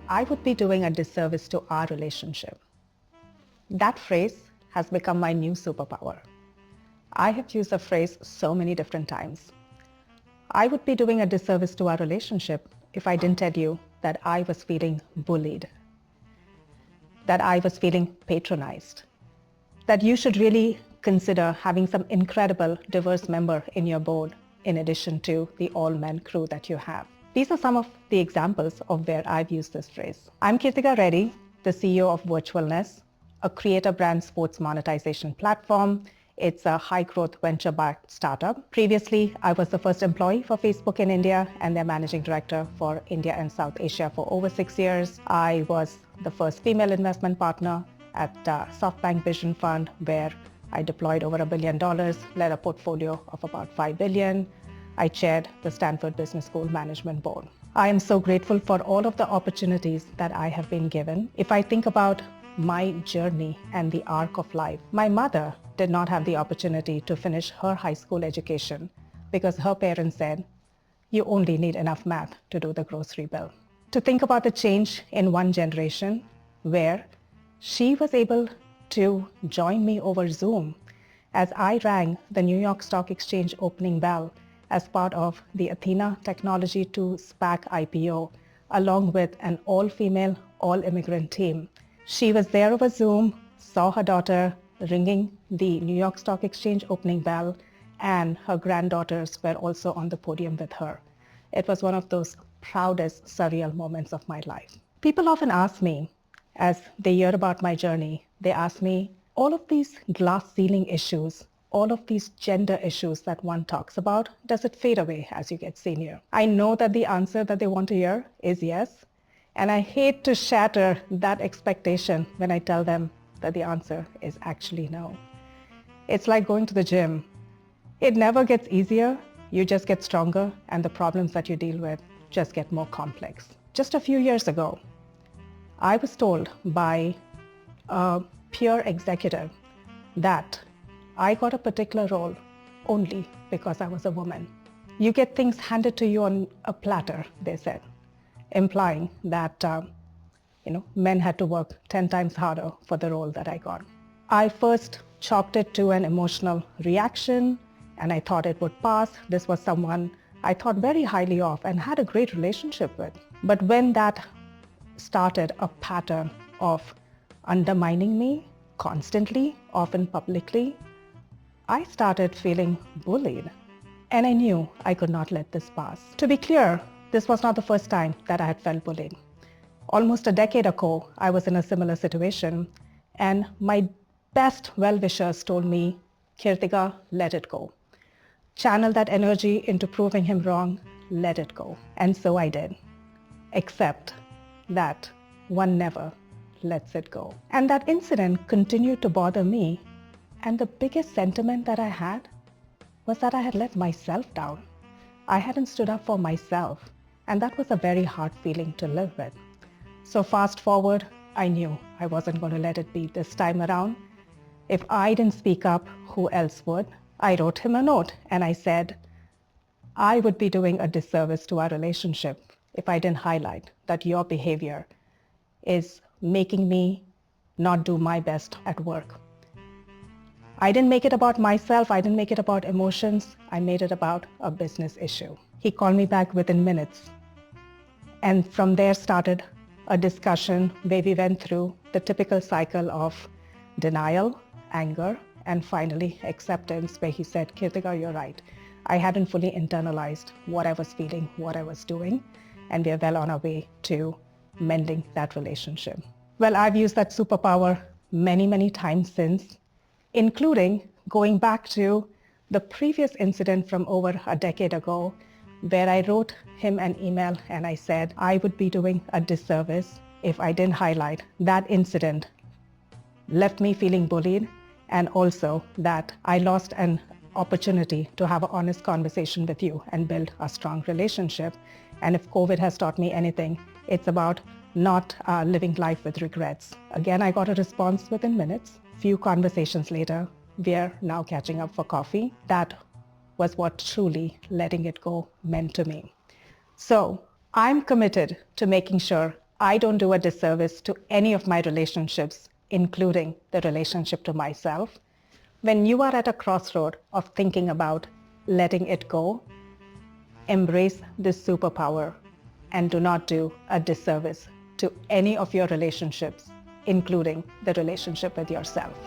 I would be doing a disservice to our relationship. That phrase has become my new superpower. I have used the phrase so many different times. I would be doing a disservice to our relationship if I didn't tell you that I was feeling bullied, that I was feeling patronized, that you should really consider having some incredible diverse member in your board in addition to the all-men crew that you have. These are some of the examples of where I've used this phrase. I'm Kika Ready, the CEO of Virtualness, a creator brand sports monetization platform. It's a high-growth venture-backed startup. Previously, I was the first employee for Facebook in India and their managing director for India and South Asia for over 6 years. I was the first female investment partner at SoftBank Vision Fund, where I deployed over $1 billion, led a portfolio of about $5 billion. I chaired the Stanford Business School Management Board. I am so grateful for all of the opportunities that I have been given. If I think about my journey and the arc of life, my mother did not have the opportunity to finish her high school education because her parents said, you only need enough math to do the grocery bill. To think about the change in one generation where she was able to join me over Zoom as I rang the New York Stock Exchange opening bell as part of the Athena Technology 2 SPAC IPO, along with an all-female, all-immigrant team. She was there over Zoom, saw her daughter ringing the New York Stock Exchange opening bell, and her granddaughters were also on the podium with her. It was one of those proudest, surreal moments of my life. People often ask me, as they hear about my journey, they ask me, all of these glass ceiling issues, all of these gender issues that one talks about, does it fade away as you get senior? I know that the answer that they want to hear is yes, and I hate to shatter that expectation when I tell them that the answer is actually no. It's like going to the gym. It never gets easier, you just get stronger, and the problems that you deal with just get more complex. Just a few years ago, I was told by a peer executive that I got a particular role only because I was a woman. You get things handed to you on a platter, they said, implying that men had to work 10 times harder for the role that I got. I first chalked it to an emotional reaction, and I thought it would pass. This was someone I thought very highly of and had a great relationship with. But when that started a pattern of undermining me constantly, often publicly, I started feeling bullied, and I knew I could not let this pass. To be clear, this was not the first time that I had felt bullied. Almost a decade ago, I was in a similar situation, and my best well-wishers told me, Kirtika, let it go. Channel that energy into proving him wrong, let it go. And so I did, except that one never lets it go. And that incident continued to bother me, and the biggest sentiment that I had was that I had let myself down. I hadn't stood up for myself, and that was a very hard feeling to live with. So fast forward, I knew I wasn't going to let it be this time around. If I didn't speak up, who else would? I wrote him a note and I said, I would be doing a disservice to our relationship if I didn't highlight that your behavior is making me not do my best at work. I didn't make it about myself. I didn't make it about emotions. I made it about a business issue. He called me back within minutes. And from there started a discussion where we went through the typical cycle of denial, anger, and finally acceptance, where he said, Kirtika, you're right. I hadn't fully internalized what I was feeling, what I was doing, and we are well on our way to mending that relationship. Well, I've used that superpower many, many times since, including going back to the previous incident from over a decade ago, where I wrote him an email and I said I would be doing a disservice if I didn't highlight that incident left me feeling bullied, and also that I lost an opportunity to have an honest conversation with you and build a strong relationship. And if COVID has taught me anything, it's about not living life with regrets. Again, I got a response within minutes. Few conversations later, we're now catching up for coffee. That was what truly letting it go meant to me. So I'm committed to making sure I don't do a disservice to any of my relationships, including the relationship to myself. When you are at a crossroad of thinking about letting it go, embrace this superpower and do not do a disservice to any of your relationships, including the relationship with yourself.